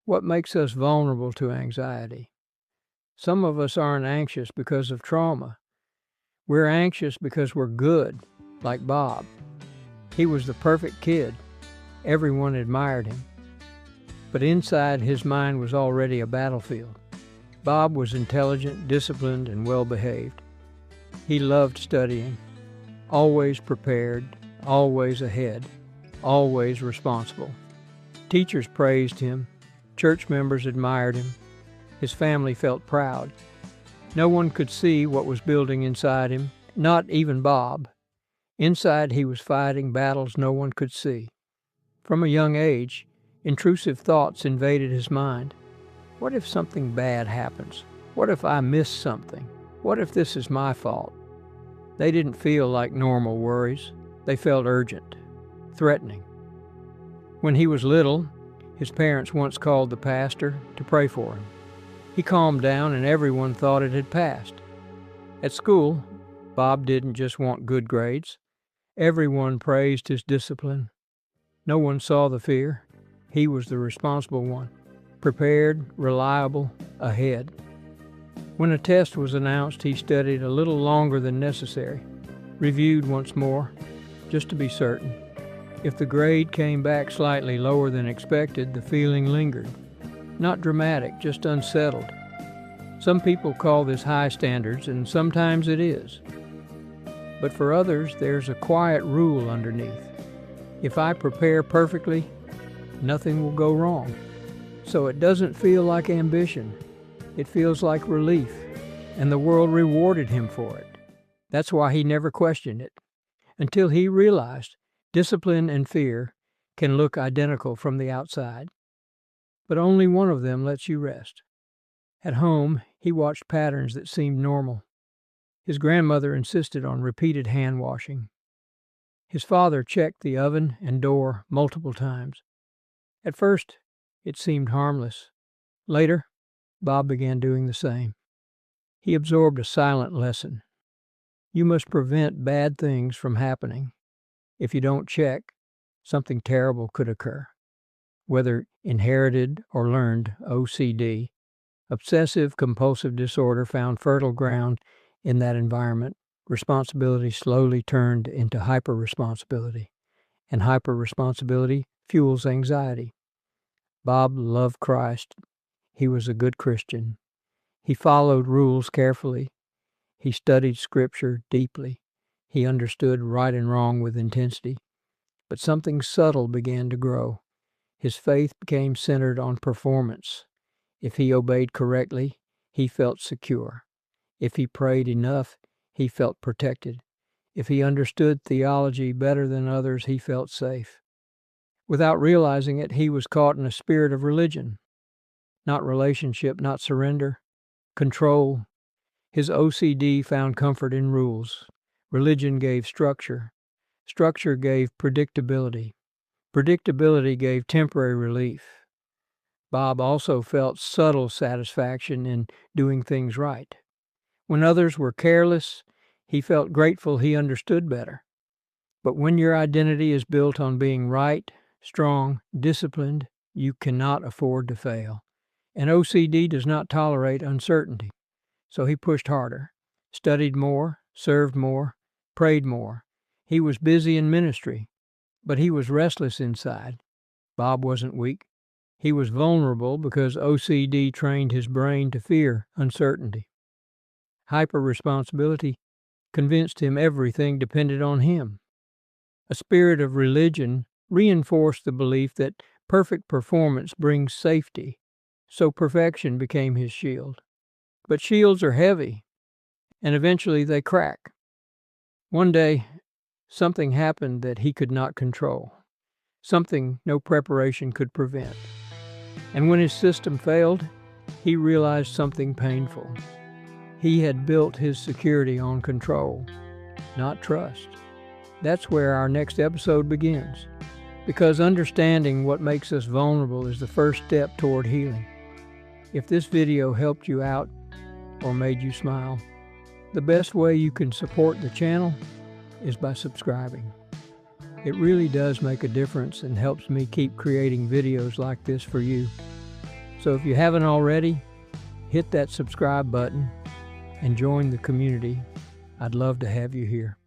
What makes us vulnerable to anxiety? Some of us aren't anxious because of trauma. We're anxious because we're good, like Bob. He was the perfect kid. Everyone admired him. But inside, his mind was already a battlefield. Bob was intelligent, disciplined, and well-behaved. He loved studying, always prepared, always ahead, always responsible. Teachers praised him. Church members admired him. His family felt proud. No one could see what was building inside him, not even Bob. Inside, he was fighting battles no one could see. From a young age, intrusive thoughts invaded his mind. What if something bad happens? What if I miss something? What if this is my fault? They didn't feel like normal worries. They felt urgent, threatening. When he was little, his parents once called the pastor to pray for him. He calmed down and everyone thought it had passed. At school, Bob didn't just want good grades. Everyone praised his discipline. No one saw the fear. He was the responsible one, prepared, reliable, ahead. When a test was announced, he studied a little longer than necessary, reviewed once more, just to be certain. If the grade came back slightly lower than expected, the feeling lingered. Not dramatic, just unsettled. Some people call this high standards, and sometimes it is. But for others, there's a quiet rule underneath. If I prepare perfectly, nothing will go wrong. So it doesn't feel like ambition. It feels like relief, and the world rewarded him for it. That's why he never questioned it, until he realized discipline and fear can look identical from the outside, but only one of them lets you rest. At home, he watched patterns that seemed normal. His grandmother insisted on repeated hand washing. His father checked the oven and door multiple times. At first, it seemed harmless. Later, Bob began doing the same. He absorbed a silent lesson. You must prevent bad things from happening. If you don't check, something terrible could occur. Whether inherited or learned OCD, obsessive-compulsive disorder found fertile ground in that environment. Responsibility slowly turned into hyper-responsibility, and hyper-responsibility fuels anxiety. Bob loved Christ. He was a good Christian. He followed rules carefully. He studied Scripture deeply. He understood right and wrong with intensity. But something subtle began to grow. His faith became centered on performance. If he obeyed correctly, he felt secure. If he prayed enough, he felt protected. If he understood theology better than others, he felt safe. Without realizing it, he was caught in a spirit of religion. Not relationship, not surrender. Control. His OCD found comfort in rules. Religion gave structure. Structure gave predictability. Predictability gave temporary relief. Bob also felt subtle satisfaction in doing things right. When others were careless, he felt grateful he understood better. But when your identity is built on being right, strong, disciplined, you cannot afford to fail. And OCD does not tolerate uncertainty. So he pushed harder, studied more, served more, prayed more. He was busy in ministry, but he was restless inside. Bob wasn't weak. He was vulnerable because OCD trained his brain to fear uncertainty. Hyper-responsibility convinced him everything depended on him. A spirit of religion reinforced the belief that perfect performance brings safety, so perfection became his shield. But shields are heavy, and eventually they crack. One day, something happened that he could not control, something no preparation could prevent. And when his system failed, he realized something painful. He had built his security on control, not trust. That's where our next episode begins, because understanding what makes us vulnerable is the first step toward healing. If this video helped you out or made you smile, the best way you can support the channel is by subscribing. It really does make a difference and helps me keep creating videos like this for you. So if you haven't already, hit that subscribe button and join the community. I'd love to have you here.